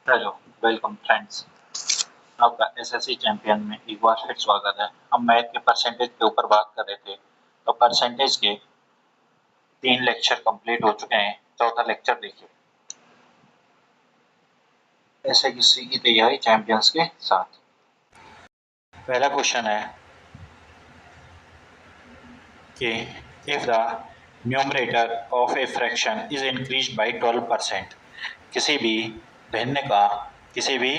Hello, welcome friends. आपका SSC champion में एक बार फिर स्वागत है। हम मैथ के परसेंटेज के ऊपर बात कर रहे थे। तो परसेंटेज के 3 लेक्चर कंप्लीट हो चुके हैं। चौथा लेक्चर देखिए। एसएससी की तैयारी चैंपियंस के साथ। पहला क्वेश्चन है कि if the numerator of a fraction is increased by 12%, किसी भी भिन्न का किसी भी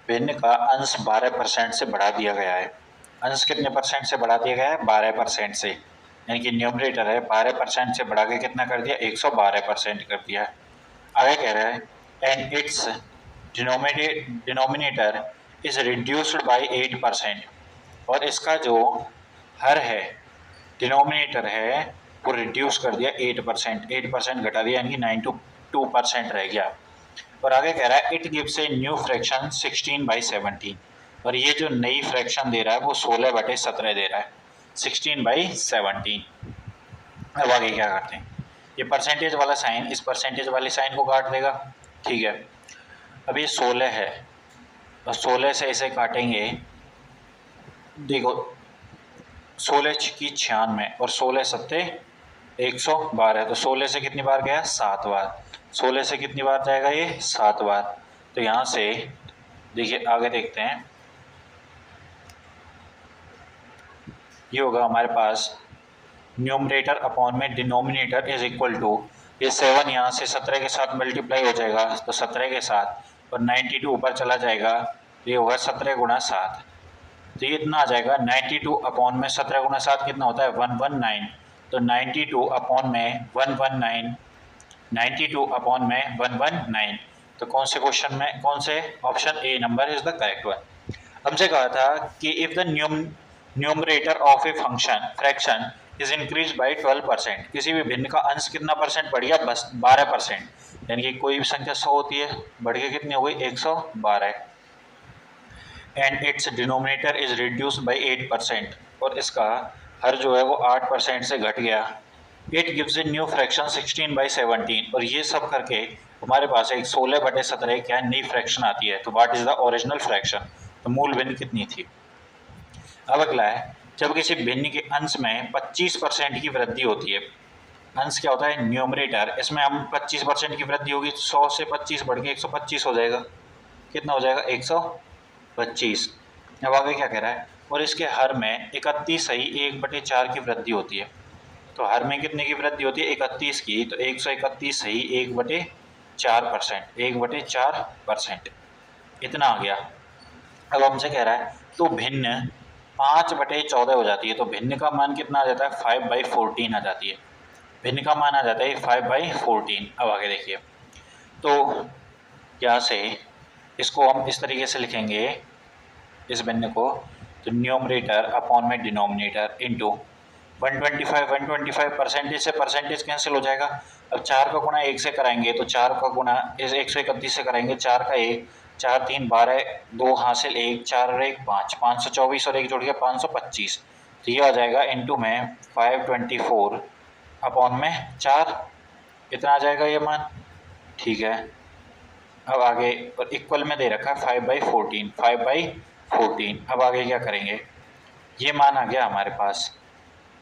भिन्न का अंश 12% से बढ़ा दिया गया है। अंश कितने परसेंट से बढ़ा दिया गया है? 12% से। यानी कि न्यूमरेटर है 12% से बढ़ा के कितना कर दिया? 112% कर दिया है। आगे कह रहा है and it's denominator is reduced by 8%, और इसका जो हर है, डिनोमिनेटर है, वो रिड्यूस कर दिया 8%। 8% घटा दिया, यानी कि 92% रह गया। और आगे कह रहा है it gives a new fraction 16/17, और ये जो नई फ्रैक्शन दे रहा है वो 16/17 दे रहा है, 16/17। अब आगे क्या करते हैं, ये परसेंटेज वाला साइन इस परसेंटेज वाले साइन को काट देगा। ठीक है, अब ये 16 है और 16 से इसे काटेंगे। देखो 16 की 96 और 16 सत्ते 112, तो 16 से कितनी बार गया? 7 बार। 16 से कितनी बार जाएगा? ये 7 बार। तो यहाँ से देखिए आगे देखते हैं, ये होगा हमारे पास न्यूमरेटर अपॉन में डिनोमिनेटर इज इक्वल टू, ये 7 यहाँ से 17 के साथ मल्टीप्लाई हो जाएगा, तो 17 के साथ, और 92 ऊपर चला जाएगा, तो ये होगा 17 गुणा 7। तो ये इतना आ जाएगा 92 अपॉन में 17 गुणा 7 कितना होता है? 119। तो 92 अपॉन में 119, 92 अपॉन में 119। तो कौन से क्वेश्चन में, कौन से option A number is the correct one. हमसे कहा था कि if the numerator of a function fraction is increase by 12%, किसी भी भिन्न का अंश कितना परसेंट बढ़ गया? बस 12%। यानी कि कोई भी संख्या 100 होती है, बढ़ के कितनी हो गई? 112। And it's denominator is reduced by 8%, और इसका हर जो है वो 8% से घट गया। It gives a new fraction 16/17, और ये सब करके हमारे पास एक 16/17 क्या नई फ्रैक्शन आती है। तो what is the original fraction? तो मूल भिन्न कितनी थी। अब अगला है, जब किसी भिन्न के अंश में 25% की वृद्धि होती है। अंश क्या होता है? न्यूमरेटर। इसमें हम 25% की वृद्धि होगी तो 100 से 25 बढ़ के 125 हो जाएगा। कितना हो जाएगा? 125। अब आगे क्या कह रहा है, और इसके हर में 31 सही 1/4 की वृद्धि होती है। तो हर में कितने की वृद्धि होती है? 31 की। तो 131 सही 1/4%, 1/4%, इतना आ गया। अब हमसे कह रहा है तो भिन्न 5/14 हो जाती है। तो भिन्न का मान कितना आ जाता है? 5/14 आ जाती है। भिन्न का मान आ जाता है 5/14। अब आगे देखिए, तो यहाँ से इसको हम इस तरीके से लिखेंगे, इस भिन्न को, तो न्यूमरेटर अपॉन में डिनोमिनेटर इंटू 125 परसेंटेज से परसेंटेज कैंसिल हो जाएगा। अब 4 का गुणा 1 से कराएंगे, तो 4 का गुणा इस 131 से कराएंगे, 4 का 1, 4 3 12, 2 हासिल 1, 4 और 1 5, 524 और 1 जोड़ के 525। तो ये आ जाएगा इंटू में 524 अपॉन में 4, इतना आ जाएगा ये मान। ठीक है, अब आगे और इक्वल में दे रखा है 5/14, 5/14। अब आगे क्या करेंगे, ये मान आ गया हमारे पास।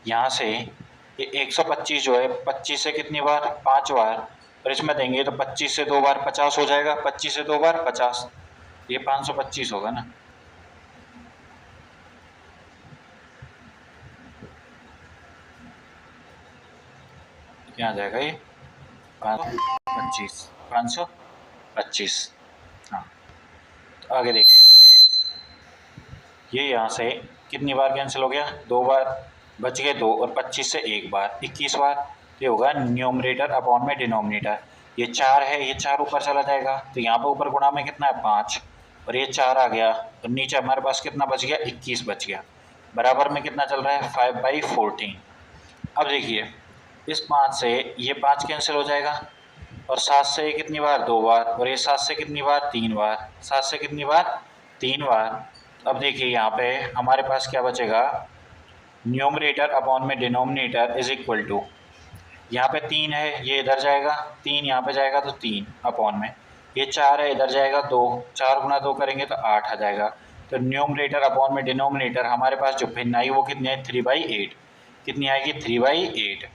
यहाँ से ये 125 जो है 25 से कितनी बार? 5 बार, और इसमें देंगे तो 25 से 2 बार 50 हो जाएगा, 25 से 2 बार 50, ये 525 होगा ना। क्या आ जाएगा ये? 525, 525। हाँ, तो आगे देखिए, ये यहाँ से कितनी बार कैंसिल हो गया? 2 बार, बच गए 2, और 25 से 1 बार 21 बार। ये होगा न्यूमरेटर अपॉन में डिनोमिनेटर। ये 4 है, ये 4 ऊपर चला जाएगा, तो यहाँ पर ऊपर गुणा में कितना है? 5, और ये 4 आ गया, और नीचे हमारे पास कितना बच गया? 21 बच गया। बराबर में कितना चल रहा है? 5/14। अब देखिए, इस 5 से ये 5 कैंसिल हो जाएगा, और 7 से कितनी बार? 2 बार, और ये 7 से कितनी बार? 3 बार, 7 से कितनी बार? 3 बार। अब देखिए यहाँ पे हमारे पास क्या बचेगा? न्यूमरेटर अपॉन में डिनोमिनेटर इज इक्वल टू, यहाँ पे 3 है, ये इधर जाएगा, 3 यहाँ पे जाएगा, तो 3 अपॉन में ये 4 है, इधर जाएगा 2, 4 गुना 2 करेंगे तो 8 आ जाएगा। तो न्यूमरेटर अपॉन में डिनोमिनेटर हमारे पास जो भिन्न आई वो कितनी है 3/8। कितनी आएगी 3/8।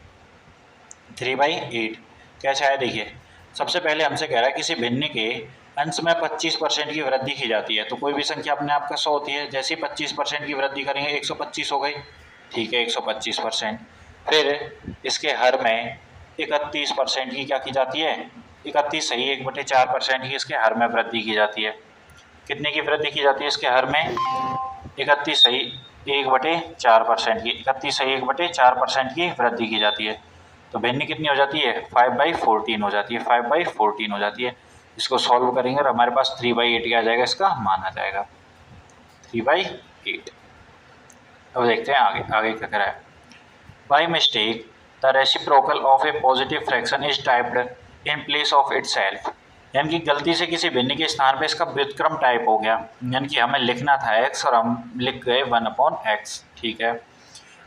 3/8 कैसे आया देखिए। सबसे पहले हमसे कह रहा है किसी भिन्न के अंश में 25% की वृद्धि की जाती है। तो कोई भी संख्या अपने आप का 100 होती है, जैसे ही 25% की वृद्धि करेंगे 125 हो गई। ठीक है 125%। फिर इसके हर में 31% की क्या की जाती है, 31 सही 1/4% की इसके हर में वृद्धि की जाती है। कितने की वृद्धि की जाती है इसके हर में, 31 सही 1/4% की, 31 सही 1/4% की वृद्धि की जाती है। तो भिन्न कितनी हो जाती है 5/14 हो जाती है, 5/14 हो जाती है। इसको सॉल्व करेंगे और हमारे पास 3/8 क्या आ जाएगा, इसका मान आ जाएगा 3/8। अब देखते हैं आगे आगे क्या करा है। By mistake the reciprocal of A positive fraction is typed in place of itself. यानी कि गलती से किसी भिन्न के स्थान पे इसका व्युत्क्रम टाइप हो गया, यानी कि हमें लिखना था x और हम लिख गए 1/x। ठीक है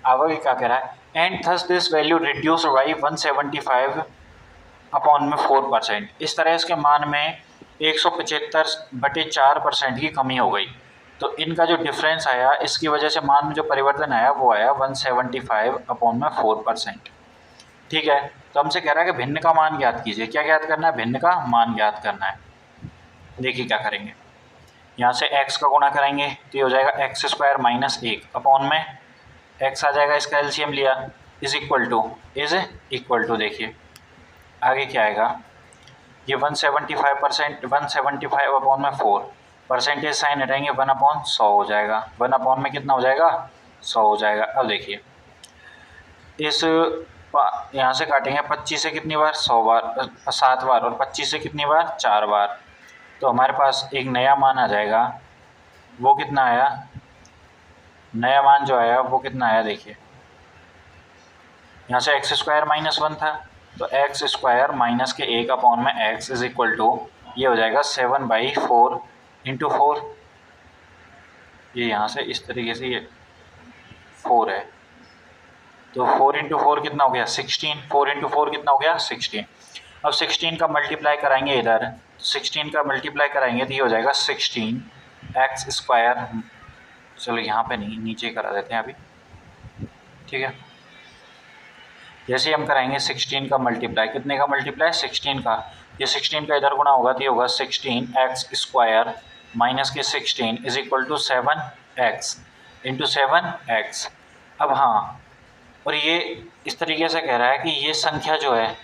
आगे क्या कह रहा है, and thus this value reduce by 175/4%। इस तरह इसके मान में 175/4% की कमी हो गई। तो इनका जो डिफरेंस आया इसकी वजह से मान में जो परिवर्तन आया वो आया 175/4%। ठीक है तो हमसे कह रहा है कि भिन्न का मान ज्ञात कीजिए। क्या ज्ञात करना है, भिन्न का मान ज्ञात करना है। देखिए क्या करेंगे, यहाँ से x का गुणा करेंगे तो ये हो जाएगा x² - 1 अपॉन में x आ जाएगा, इसका एलसीएम लिया, इज इक्वल टू देखिए आगे क्या आएगा, ये 175% 175/4 परसेंटेज साइन हटाएंगे 1/100 हो जाएगा। 1 में कितना हो जाएगा 100 हो जाएगा। अब देखिए इस यहाँ से काटेंगे 25 से कितनी बार 100 बार 7 बार, और 25 से कितनी बार 4 बार। तो हमारे पास एक नया मान आ जाएगा, वो कितना आया, नया मान जो आया वो कितना आया देखिए, यहाँ से x² - 1 था तो x² माइनस के 1 अपॉन में x इज इक्वल टू ये हो जाएगा 7/4 × 4। ये यहाँ से इस तरीके से ये 4 है तो 4 × 4 कितना हो गया 16। 4 × 4 कितना हो गया 16। अब 16 का मल्टीप्लाई कराएंगे इधर, 16 का मल्टीप्लाई कराएंगे तो ये हो जाएगा 16x²। चलो यहाँ पे नहीं नीचे करा देते हैं अभी। ठीक है जैसे हम कराएंगे 16 का मल्टीप्लाई, कितने का मल्टीप्लाई 16 का, ये 16 का इधर गुणा होगा तो ये होगा 16x² माइनस के 16 is equal to 7x × 7x। अब हाँ और ये इस तरीके से कह रहा है कि ये संख्या जो है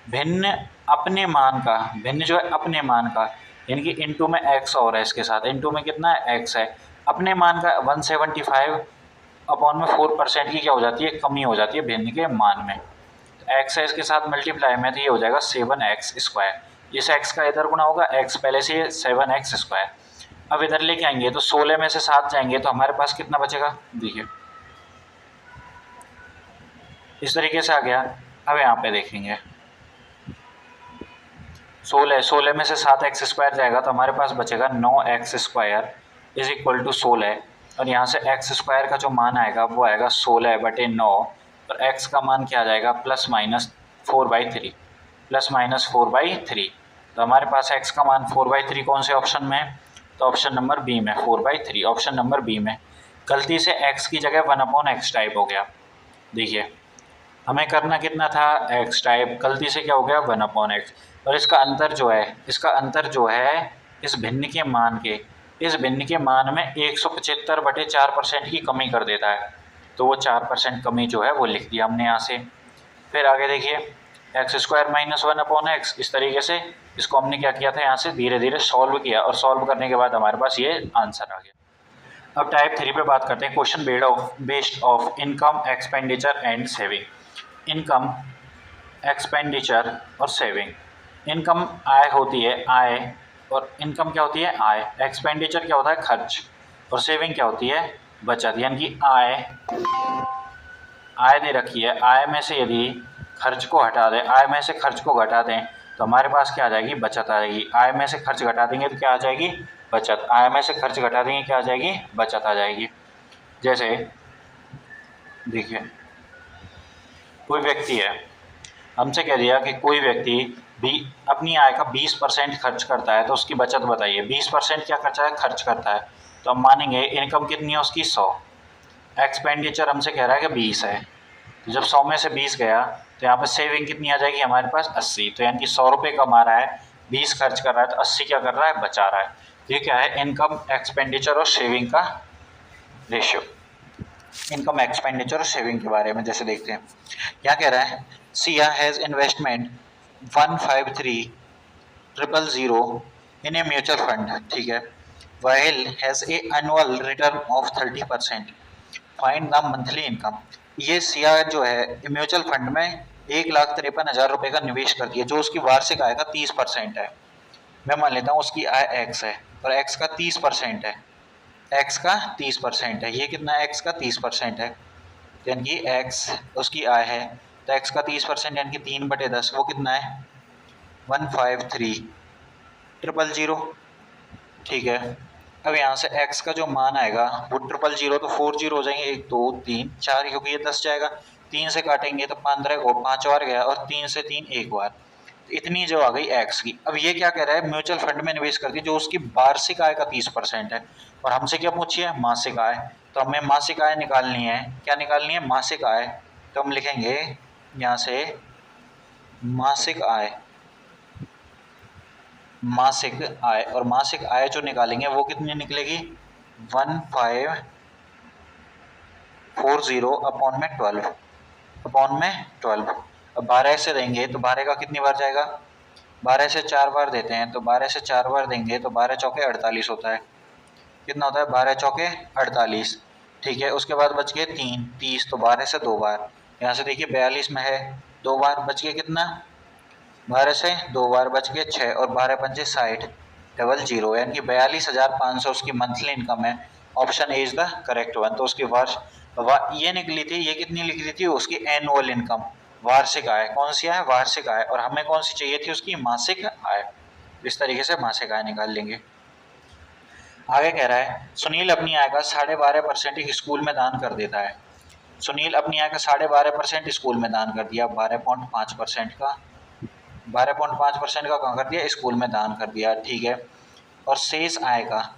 भिन्न अपने मान का, भिन्न जो है अपने मान का, यानी कि इनटू में x और है इसके साथ, इनटू में कितना है x है, अपने मान का 175/4% की क्या हो जाती है कमी हो जाती है भिन्न के मान में। तो x है इसके साथ मल्टीप्लाई में तो ये हो जाएगा 7x²। इस x का इधर गुना होगा, x पहले से 7x²। अब इधर लेके आएंगे तो 16 में से 7 जाएंगे तो हमारे पास कितना बचेगा देखिए इस तरीके से आ गया। अब यहाँ पे देखेंगे 16 में से 7x² जाएगा तो हमारे पास बचेगा 9x² इज इक्वल टू 16। और यहाँ से x² का जो मान आएगा वो आएगा 16/9 और x का मान क्या आ जाएगा +/4/3 +/4/3। तो हमारे पास x का मान 4/3 कौन से ऑप्शन में है, तो ऑप्शन नंबर बी में 4/3, ऑप्शन नंबर बी में। गलती से x की जगह 1/x टाइप हो गया। देखिए हमें करना कितना था x टाइप, गलती से क्या हो गया 1/x। और इसका अंतर जो है, इसका अंतर जो है इस भिन्न के मान के, इस भिन्न के मान में 175/4% की कमी कर देता है। तो वो 4% कमी जो है वो लिख दिया हमने यहाँ से। फिर आगे देखिए x² - 1/x, इस तरीके से इसको हमने क्या किया था यहाँ से धीरे धीरे सॉल्व किया और सॉल्व करने के बाद हमारे पास ये आंसर आ गया। अब टाइप 3 पे बात करते हैं, question based of income expenditure and saving. Income expenditure और सेविंग। इनकम आय होती है, आय, और इनकम क्या होती है आय, एक्सपेंडिचर क्या होता है खर्च, और सेविंग क्या होती है बचत। यानी कि आय दे रखी है, आय में से यदि खर्च को हटा दें, आय में से खर्च को घटा दें तो हमारे पास क्या आ जाएगी बचत आ जाएगी। आय में से खर्च घटा देंगे तो क्या आ जाएगी बचत, आय में से खर्च घटा देंगे क्या आ जाएगी बचत आ जाएगी। जैसे देखिए कोई व्यक्ति है, हमसे कह दिया कि कोई व्यक्ति अपनी आय का 20% खर्च करता है तो उसकी बचत बताइए। 20% क्या खर्चा है, खर्च करता है, तो हम मानेंगे इनकम कितनी है उसकी 100, एक्सपेंडिचर हमसे कह रहा है कि 20 है, तो जब 100 में से 20 गया तो यहाँ पर सेविंग कितनी आ जाएगी हमारे पास 80, तो यानी कि 100 रुपये कमा रहा है, 20 खर्च कर रहा है, तो 80 क्या कर रहा है, बचा रहा है। ये क्या है, इनकम एक्सपेंडिचर और सेविंग का रेशियो। इनकम एक्सपेंडिचर और सेविंग के बारे में जैसे देखते हैं, क्या कह रहा है, Siya has investment 153,000 in a mutual fund, ठीक है, while has a annual return of 30%, find the monthly income. ये सिया जो है म्यूचुअल फंड में 1,53,000 रुपये का निवेश करती है, जो उसकी वार्षिक आय का 30% है। मैं मान लेता हूँ उसकी आय x है और x का 30% है, x का 30% है, ये कितना x का 30% है, यानी कि x उसकी आय है, तो x का 30% यानी कि 3/10, वो कितना है 153,000, ठीक है। अब यहाँ से x का जो मान आएगा वो 000 तो 40 हो जाएंगे, 1 2 3 4, क्योंकि ये 10 जाएगा, 3 से काटेंगे तो 15 को 5 बार गया और 3 से 3 एक बार, इतनी जो आ गई x की। अब ये क्या कह रहा है, म्यूचुअल फंड में निवेश करती है जो उसकी वार्षिक आय का 30% है, और हमसे क्या पूछी है, मासिक आय, तो हमें मासिक आय निकालनी है, क्या निकालनी है, मासिक आय, तो हम लिखेंगे यहाँ से मासिक आय, मासिक आय, और मासिक आय जो निकालेंगे वो कितनी निकलेगी 1540 अपॉन में 12, अपॉन में 12। अब 12 से देंगे तो 12 का कितनी बार जाएगा, 12 से 4 बार देते हैं, तो 12 से 4 बार देंगे तो 12 चौके 48 होता है, कितना होता है 12 चौके 48, ठीक है। उसके बाद बच गए 3 30, तो 12 से 2 बार, यहाँ से देखिए 42 में है 2 बार, बच गए कितना, 12 से 2 बार बच गए 6, और 12 पंजे 60 00, यानी कि 42,500 उसकी मंथली इनकम है। Option A is the correct one. तो उसकी ये निकली थी, ये कितनी लिखी थी उसकी एनुअल इनकम, वार्षिक आय, कौन सी आय, वार्षिक आय, और हमें कौन सी चाहिए थी उसकी मासिक आय। इस तरीके से मासिक आय निकाल लेंगे। आगे कह रहा है सुनील अपनी आय का 12.5% एक स्कूल में दान कर देता है। सुनील अपनी आय का 12.5% स्कूल में दान कर दिया, 12.5% का 12.5% का कहाँ कर दिया, स्कूल में दान कर दिया, ठीक है। और शेष आय का,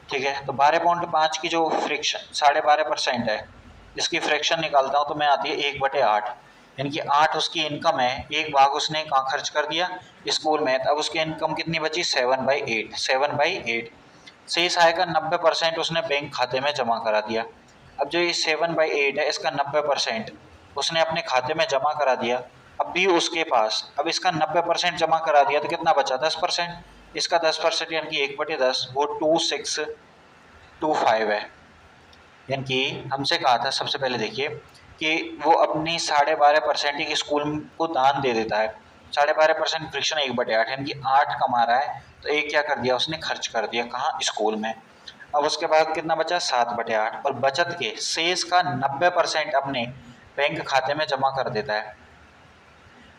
ठीक है, तो 12.5 की जो फ्रैक्शन 12.5% है, इसकी फ्रैक्शन निकालता हूँ तो मैं आती है 1/8, यानी कि 8 उसकी इनकम है, एक भाग उसने कहाँ खर्च कर दिया, स्कूल में, अब उसकी इनकम कितनी बची 7/8, 7/8। शेष आय का 90% उसने बैंक खाते में जमा करा दिया। अब जो ये 7/8 है इसका 90% उसने अपने खाते में जमा करा दिया। अब भी उसके पास, अब इसका 90% जमा करा दिया तो कितना बचा 10%, इसका 10% यानी कि 1/10, वो 2625 है। यानी कि हमसे कहा था सबसे पहले देखिए कि वो अपनी 12.5% एक स्कूल को दान दे देता है, 12.5% फ्रिक्शन 1/8, यानी कि 8 कमा रहा है तो एक क्या कर दिया उसने खर्च कर दिया, कहाँ, स्कूल में। अब उसके बाद कितना बचा 7/8, और बचत के शेष का 90% अपने बैंक खाते में जमा कर देता है,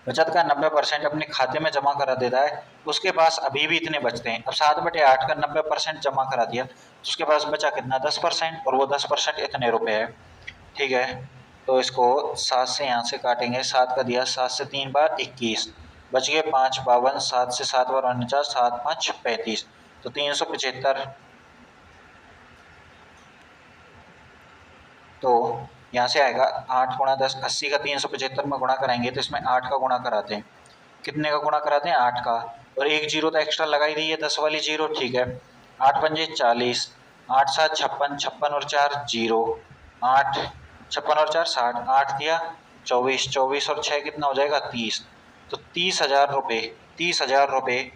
बचत का 90% अपने खाते में जमा करा देता है। उसके पास अभी भी इतने बचते हैं, अब 7/8 का 90% जमा करा दिया तो उसके पास बचा कितना 10%, और वो 10% इतने रुपए है, ठीक है। तो इसको 7 से यहाँ से काटेंगे, 7 का दिया, 7 से 3 बार 21, बच गए 5 52, 7 से 7 बार 49, 7 5 35, तो 375। तो यहाँ से आएगा 8 गुणा 10, 80 का 375 में गुणा कराएंगे तो इसमें 8 का गुणा कराते हैं, कितने का गुणा कराते हैं 8 का, और एक जीरो तो एक्स्ट्रा लगाई दी है 10 वाली जीरो, ठीक है। 8 पंजे 40, 8 7 56, 56 और 4 जीरो, 8 56 और 4 60, 8 दिया 24, 24 और 6 कितना हो जाएगा 30, तो 30,000 रुपये, 30,000 रुपये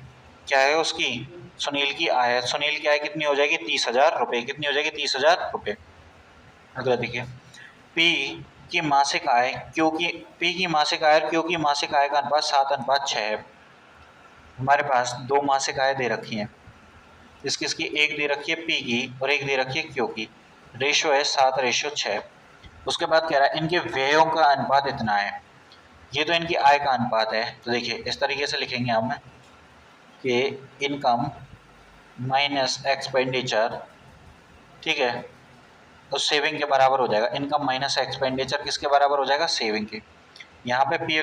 क्या है उसकी, सुनील की आय है। सुनील की आय कितनी हो जाएगी 30,000 रुपये, कितनी हो जाएगी 30,000 रुपये। अगला देखिए पी की मासिक आय, क्योंकि पी की मासिक आय और क्यू की मासिक आय का अनुपात 7:6 है। हमारे पास दो मासिक आय दे रखी हैं, किसकी, एक दे रखी है पी की और एक दे रखी है क्यू की, रेशियो है 7:6। उसके बाद कह रहा है इनके व्ययों का अनुपात इतना है, ये तो इनकी आय का अनुपात है, तो देखिए इस तरीके से लिखेंगे हम कि इनकम माइनस एक्सपेंडिचर, ठीक है, तो सेविंग के बराबर हो जाएगा, इनकम माइनस एक्सपेंडिचर किसके बराबर हो जाएगा, सेविंग के। यहाँ पे पी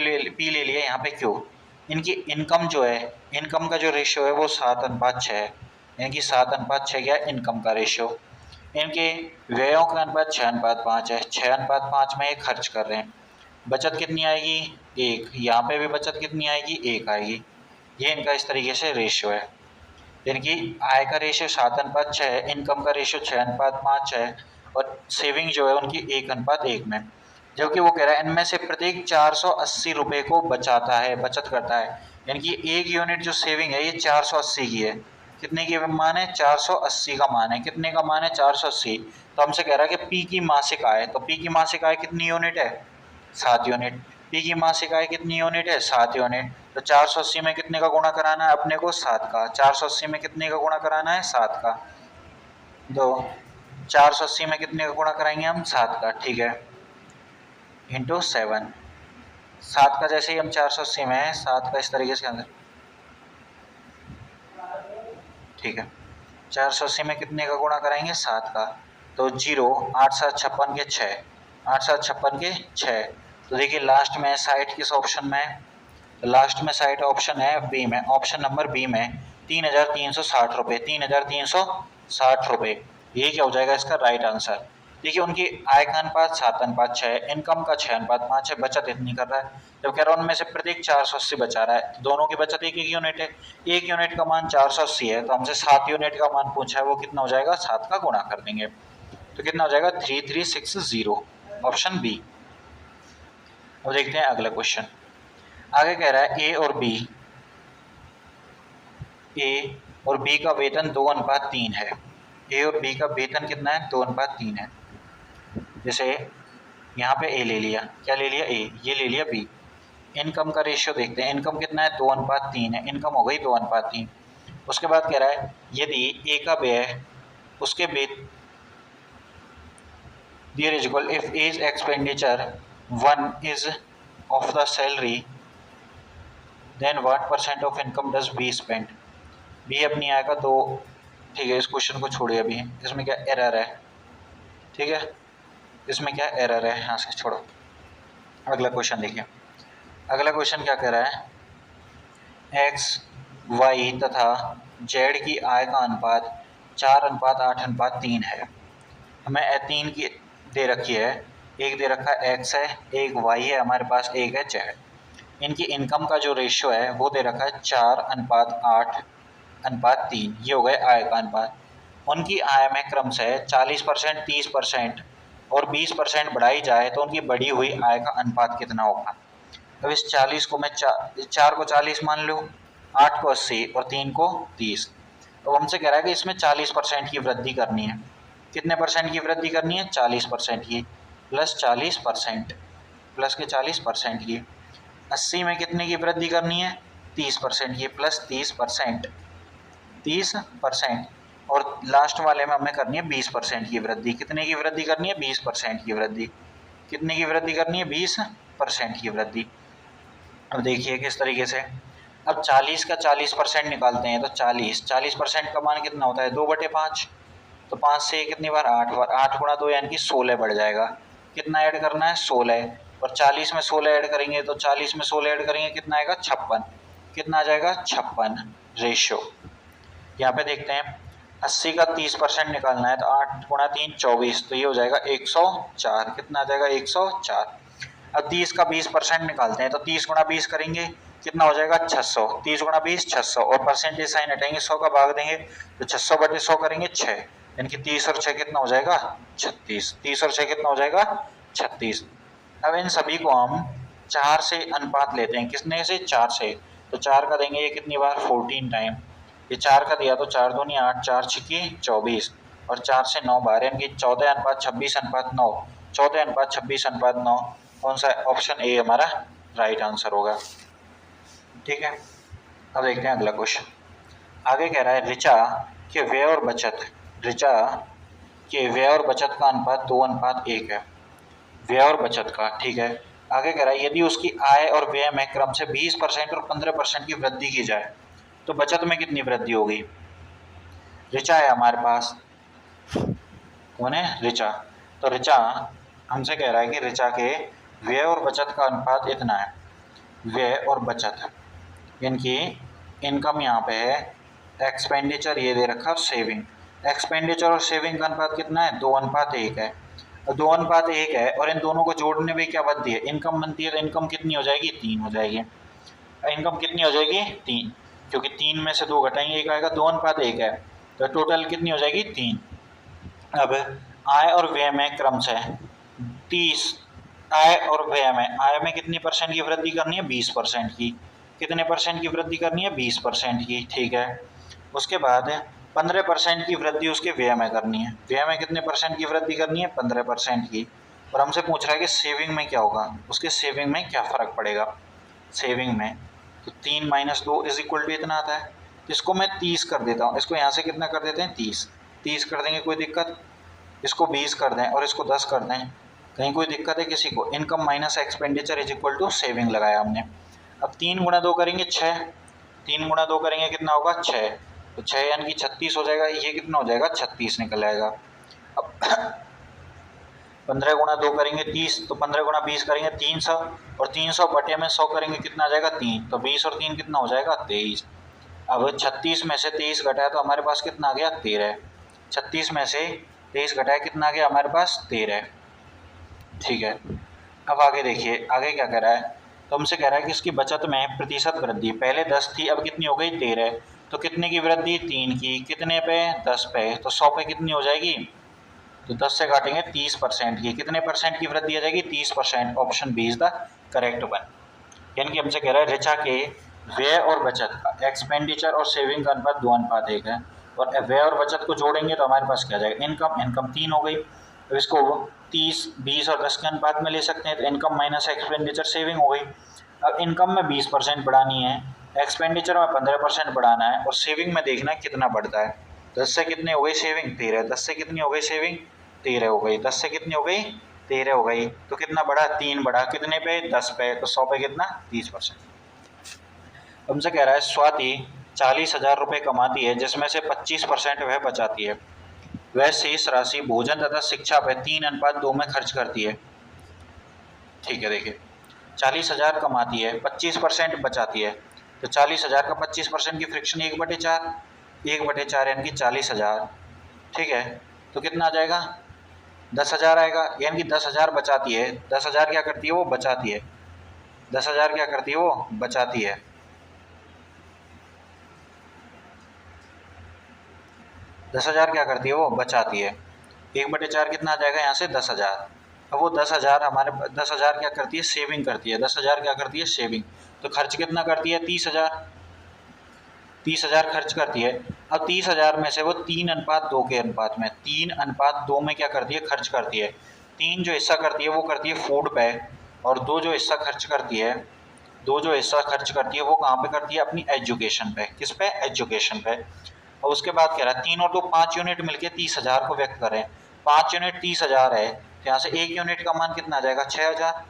ले लिया, यहाँ पे क्यू, इनकी इनकम जो है, इनकम का जो रेशियो है वो 7:6 है। इनकी 7:6 क्या है इनकम का रेशियो। इनके व्ययों का अनुपात 6:5 है। 6:5 में ये खर्च कर रहे हैं। बचत कितनी आएगी 1। यहाँ पे भी बचत कितनी आएगी 1 आएगी। ये इनका इस तरीके से रेशियो है। इनकी आय का रेशियो 7:6 है, इनकम का रेशियो 6:5 है और सेविंग जो है उनकी 1:1 में। जबकि वो कह रहा है इनमें से प्रत्येक 480 रुपये को बचाता है, बचत करता है। यानी कि 1 यूनिट जो सेविंग है ये 480 की है। कितने की मान है 480 का मान है। कितने का मान है 480। तो हमसे कह रहा है कि पी की मासिक आय, तो पी की मासिक आय कितनी यूनिट है 7 यूनिट। पी की मासिक आय कितनी यूनिट है 7 यूनिट। तो 480 में कितने का गुणा कराना है अपने को 7 का। 480 में कितने का गुणा कराना है 7 का। तो 480 में कितने का गुणा कराएंगे हम 7 का, ठीक है, इंटू 7। 7 का जैसे ही हम 480 में है 7 का इस तरीके से अंदर, ठीक है। 480 में कितने का गुणा कराएंगे 7 का। तो 0 8 7 56 के 6, 8 7 56 के 6। तो देखिए लास्ट में साइट किस ऑप्शन में है, लास्ट में साइट ऑप्शन है बी में, ऑप्शन नंबर बी में 3,360 रुपये, 3,360 रुपये। ये क्या हो जाएगा इसका राइट आंसर। देखिए उनकी आय का अनुपात 7:6 है, इनकम का 6:5 है, बचत इतनी कर रहा है। जब कह रहा है उनमें से प्रत्येक 480 बचा रहा है, दोनों की बचत एक एक यूनिट है। एक यूनिट का मान 480 है तो हमसे 7 यूनिट का मान पूछा है, वो कितना हो जाएगा 7 का गुणा कर देंगे तो कितना हो जाएगा 3360, ऑप्शन बी। अब देखते हैं अगला क्वेश्चन। आगे कह रहा है ए और बी का वेतन 2:3 है। ए और बी का वेतन कितना है 2:3 है। जैसे यहाँ पे ए ले लिया, क्या ले लिया ए, ये ले लिया बी। इनकम का रेशियो देखते हैं, इनकम कितना है 2:3 है, इनकम हो गई 2:3। उसके बाद कह रहा है यदि ए का व्यय उसके Dear is equal if A's expenditure 1 is of the salary then what percent of income does B spend। B अपनी आय का 2, ठीक है, इस क्वेश्चन को छोड़िए अभी, इसमें क्या एरर है, ठीक है, इसमें क्या एरर है, यहाँ से छोड़ो। अगला क्वेश्चन देखिए। अगला क्वेश्चन क्या कह रहा है एक्स वाई तथा जेड की आय का अनुपात 4:8:3 है। हमें 3 की दे रखी है, एक दे रखा है एक्स है, एक वाई है हमारे पास, एक है जेड। इनकी इनकम का जो रेशियो है वो दे रखा है 4:8:3। ये हो गए आय का अनुपात। उनकी आय में क्रम से 40%, 30% और 20% बढ़ाई जाए तो उनकी बढ़ी हुई आय का अनुपात कितना होगा। अब इस 40 को मैं 4 को 40 मान लूँ, 8 को 80 और 3 को 30। तो हमसे कह रहा है कि इसमें 40% की वृद्धि करनी है। कितने परसेंट की वृद्धि करनी है 40% की, प्लस 40%, प्लस के 40% की। 80 में कितने की वृद्धि करनी है 30% की, प्लस 30%, 30%। और लास्ट वाले में हमें करनी है 20% की वृद्धि। कितने की वृद्धि करनी है 20% की वृद्धि। कितने की वृद्धि करनी है 20% की वृद्धि। अब देखिए किस तरीके से, अब 40 का 40% निकालते हैं तो 40% का मान कितना होता है 2/5। तो 5 से कितनी बार 8 बार, 8 गुणा 2 यानी कि 16 बढ़ जाएगा। कितना ऐड करना है 16, और 40 में 16 ऐड करेंगे तो 40 में 16 ऐड करेंगे कितना आएगा 56। कितना आ जाएगा 56 रेशियो। यहाँ पे देखते हैं 80 का 30% निकालना है तो 8 गुणा 3 24, तो ये हो जाएगा 104। कितना आ जाएगा 104। अब 30 का 20% निकालते हैं तो 30 गुणा 20 करेंगे कितना हो जाएगा 600। 30 गुणा 20 600, और परसेंटेज साइन हटाएंगे 100 का भाग देंगे तो 600/100 करेंगे 6, यानी कि 30 और 6 कितना हो जाएगा 36। 30 और 6 कितना हो जाएगा 36। अब इन सभी को हम 4 से अनुपात लेते हैं, किसने से 4 से। तो 4 का देंगे ये कितनी बार 14 टाइम, ये 4 का दिया तो 4 दूनी 8, 4 छिकी 24, और 4 से 9 बार, यानी कि 14:26:9, 14:26:9। कौन सा ऑप्शन ए हमारा राइट आंसर होगा, ठीक है। अब देखते हैं अगला क्वेश्चन। आगे कह रहा है ऋचा के व्यय और बचत, ऋचा के व्यय और बचत का अनुपात 2:1 है, व्यय और बचत का, ठीक है। आगे कह रहा है यदि उसकी आय और व्यय में क्रम से 20% और 15% की वृद्धि की जाए तो बचत में कितनी वृद्धि होगी। ऋचा है हमारे पास, कौन है ऋचा। तो ऋचा हमसे कह रहा है कि ऋचा के व्यय और बचत का अनुपात इतना है, व्यय और बचत, यानी कि इनकम यहाँ पे है, एक्सपेंडिचर ये दे रखा, सेविंग। एक्सपेंडिचर और सेविंग का अनुपात कितना है, 2:1 है। 2:1 है और इन दोनों को जोड़ने में क्या बनती है, इनकम बनती है। तो इनकम कितनी हो जाएगी, 3 हो जाएगी। इनकम कितनी हो जाएगी, 3, क्योंकि 3 में से 2 घटाएंगे 1 आएगा, 2:1 है। तो टोटल कितनी हो जाएगी, 3। अब आय और व्यय में क्रमशः 30, आय और व्यय में, आय में कितनी परसेंट की वृद्धि करनी है, 20% की। कितने परसेंट की वृद्धि करनी है, 20% की, ठीक है। उसके बाद 15% की वृद्धि उसके व्यय में करनी है। व्यय में कितने परसेंट की वृद्धि करनी है, 15% की। और हमसे पूछ रहा है कि सेविंग में क्या होगा, उसके सेविंग में क्या फ़र्क पड़ेगा। सेविंग में तो 3 - 2 = इतना आता है। इसको मैं 30 कर देता हूँ, इसको यहाँ से कितना कर देते हैं, 30 कर देंगे, कोई दिक्कत। इसको 20 कर दें और इसको 10 कर दें, कहीं कोई दिक्कत है किसी को। इनकम माइनस एक्सपेंडिचर = सेविंग लगाया हमने। अब 3 × 2 करेंगे 6, 3 × 2 करेंगे कितना होगा, 6। तो 6 यानी कि 36 हो जाएगा, ये कितना हो जाएगा, 36 निकल आएगा। अब 15 × 2 करेंगे 30, तो 15 × 20 करेंगे 300, और 300 बटे में 100 करेंगे कितना आ जाएगा, 3। तो 20 और 3 कितना हो जाएगा, 23। अब 36 में से 23 घटाया तो हमारे पास कितना आ गया, 13। 36 में से 23 घटाया कितना आ गया हमारे पास, 13। ठीक है। अब आगे देखिए, आगे क्या कह रहा है, तो हमसे कह रहा है कि इसकी बचत में प्रतिशत वृद्धि, पहले 10 थी, अब कितनी हो गई, 13। तो कितने की वृद्धि, 3 की। कितने पे, 10 पे। तो 100 पे कितनी हो जाएगी, तो 10 से काटेंगे 30% की। कितने परसेंट की वृद्धि आ जाएगी, 30%। Option B is the correct one. यानी कि हमसे कह रहा है ऋचा के व्यय और बचत का, एक्सपेंडिचर और सेविंग का अनुपात 2:1 है, और व्यय और बचत को जोड़ेंगे तो हमारे पास क्या आ जाएगा, इनकम। इनकम 3 हो गई। अब इसको 30, 20 और 10 के अनुपात में ले सकते हैं, तो इनकम माइनस एक्सपेंडिचर सेविंग हो गई। अब इनकम में 20% बढ़ानी है, एक्सपेंडिचर में 15% बढ़ाना है, और सेविंग में देखना है कितना बढ़ता है। 10 से कितने हो गई सेविंग, 13। 10 से कितनी हो गई सेविंग, 13 हो गई। 10 से कितनी हो गई, 13 हो गई। तो कितना बढ़ा, 3 बढ़ा। कितने पे, 10 पे। तो 100 पे कितना, 30%। हमसे कह रहा है स्वाति 40,000 रुपये कमाती है, जिसमें से 25% वह बचाती है। वह शेष राशि भोजन तथा शिक्षा पर 3:2 में खर्च करती है। ठीक है, देखिए 40,000 कमाती है, 25% बचाती है। तो 40,000 का 25% की फ्रैक्शन 1/4, 1/4 यानी कि 40,000। ठीक है, तो कितना आ जाएगा, 10,000 आएगा। यानी कि 10,000 बचाती है। 10,000 क्या करती है, वो बचाती है। 10,000 क्या करती है, वो बचाती है। 10,000 क्या करती है, वो बचाती है। 1/4 कितना आ जाएगा यहाँ से, 10,000। अब वो 10,000 हमारे 10,000 क्या करती है, सेविंग करती है। 10,000 क्या करती है, सेविंग। तो खर्च कितना करती है, 30,000। 30,000 खर्च करती है। अब 30,000 में से वो 3:2 के अनुपात में, 3:2 में क्या करती है, खर्च करती है। 3 जो हिस्सा करती है वो करती है फूड पे, और 2 जो हिस्सा खर्च करती है, 2 जो हिस्सा खर्च करती है वो कहाँ पे करती है, अपनी एजुकेशन पे। किस पे, एजुकेशन पे। और उसके बाद कह रहा है 3 और 2 5 यूनिट मिलके 30,000 को व्यक्त करें। 5 यूनिट 30,000 है, तो यहाँ से 1 यूनिट का मान कितना आ जाएगा, 6,000।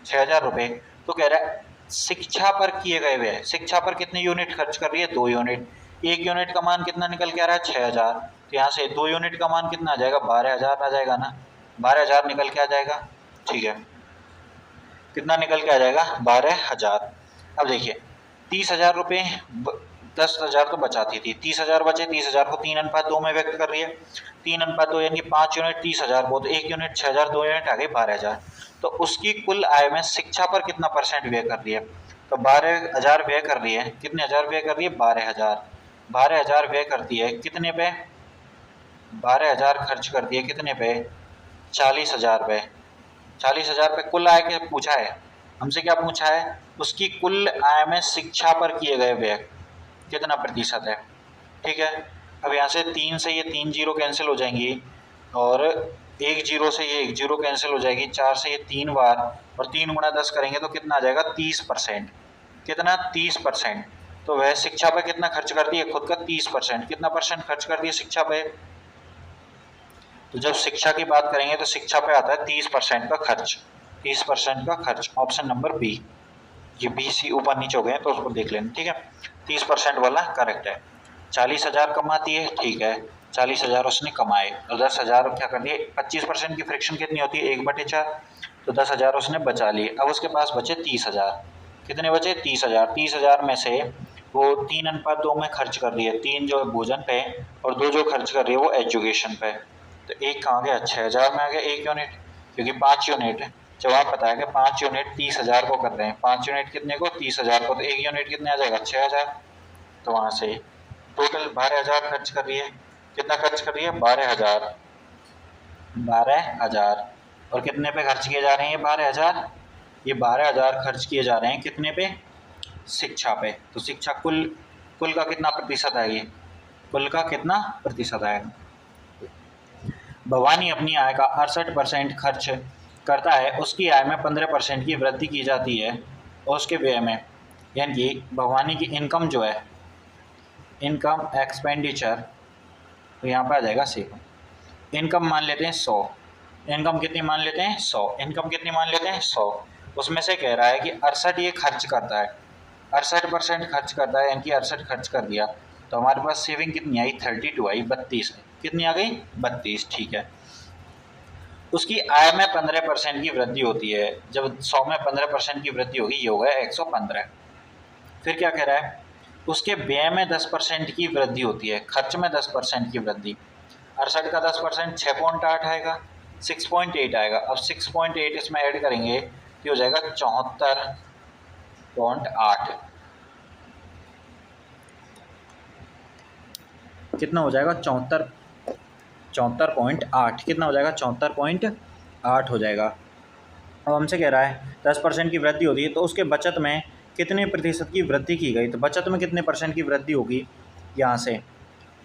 6,000 रुपये। तो कह रहा है शिक्षा पर किए गए व्यय, शिक्षा पर कितने यूनिट खर्च कर रही है, 2 यूनिट। 1 यूनिट का मान कितना निकल के आ रहा है, 6,000। तो यहाँ से 2 यूनिट का मान कितना आ जाएगा, 12,000 आ जाएगा ना। 12,000 निकल के आ जाएगा। ठीक है, कितना निकल के आ जाएगा, 12,000। अब देखिए 30,000 रुपये, 10,000 तो बचाती थी, 30,000 बचे, 30,000 को 3:2 में व्यक्त कर रही है। 3:2 यानी 5 यूनिट 30,000, बहुत 1 यूनिट 6,000, 2 यूनिट आ गई 12,000। तो उसकी कुल आय में शिक्षा पर कितना परसेंट व्यय कर रही है, तो 12,000 व्यय कर रही है। कितने हजार व्यय कर रही है, 12,000। 12,000 व्यय करती है कितने पे, 12,000 खर्च करती है कितने पे, 40,000 पे। 40,000 पे कुल आय के पूछा है हमसे, क्या पूछा है, उसकी कुल आय में शिक्षा पर किए गए व्यय कितना प्रतिशत है। ठीक है, अब यहाँ से 3 से ये 3 जीरो कैंसिल हो जाएंगी, और 1 जीरो से ये 1 जीरो कैंसिल हो जाएगी। 4 से ये 3 बार, और 3 × 10 करेंगे तो कितना आ जाएगा, 30%। कितना, 30%। तो वह शिक्षा पे कितना खर्च करती है, खुद का 30%। कितना परसेंट खर्च करती है शिक्षा पे, तो जब शिक्षा की बात करेंगे तो शिक्षा पे आता है 30% का खर्च। 30% का खर्च, ऑप्शन नंबर बी। ये बी सी ऊपर नीचे हो गए तो उसको देख लेना। ठीक है, 30% वाला करेक्ट है। 40,000 कमाती है, ठीक है, 40,000 उसने कमाए, और 10,000 क्या कर दिए, 25% की फ्रैक्शन कितनी होती है, 1/4। तो 10,000 उसने बचा लिए। अब उसके पास बचे 30,000। कितने बचे 30,000। 30,000 में से वो 3:2 में खर्च कर रही है, 3 जो है भोजन पे और 2 जो खर्च कर रही है वो एजुकेशन पे। तो एक कहाँ गया 6,000 में आ गया 1 यूनिट, क्योंकि 5 यूनिट जवाब पता है कि 5 यूनिट 30,000 को कर रहे हैं। 5 यूनिट कितने को 30,000 को, तो 1 यूनिट कितने आ जाएगा 6,000। तो वहाँ से टोटल 12,000 खर्च कर रही है। कितना खर्च कर रही है 12,000। 12,000 और कितने पे खर्च किए जा रहे हैं ये 12,000, ये 12,000 खर्च किए जा रहे हैं कितने पे शिक्षा पे। तो शिक्षा कुल का कितना प्रतिशत है, ये कुल का कितना प्रतिशत आएगा। भवानी अपनी आय का 68% खर्च करता है, उसकी आय में 15% की वृद्धि की जाती है और उसके व्यय में, यानी कि भवानी की इनकम जो है, इनकम एक्सपेंडिचर, तो यहाँ पर आ जाएगा सेव। इनकम मान लेते हैं 100, इनकम कितनी मान लेते हैं 100, इनकम कितनी मान लेते हैं 100। उसमें से कह रहा है कि 68 ये खर्च करता है, 68% खर्च करता है, यानी कि 68 खर्च कर दिया। तो हमारे पास सेविंग कितनी आई 32 आई, 32 है, कितनी आ गई 32, ठीक है। उसकी आय में 15% की वृद्धि होती है, जब 100 में 15% की वृद्धि होगी ये होगा 115। फिर क्या कह रहा है, उसके व्यय में 10% की वृद्धि होती है, खर्च में 10% की वृद्धि। 68 का 10% 6.8 आएगा, 6.8 आएगा। अब 6.8 इसमें ऐड करेंगे तो हो जाएगा 74.8। कितना हो जाएगा 74.8, कितना हो जाएगा 74.8 हो जाएगा। अब हमसे कह रहा है 10% की वृद्धि होती है, तो उसके बचत में कितने प्रतिशत की वृद्धि की गई। तो बचत में कितने परसेंट की वृद्धि होगी, यहाँ से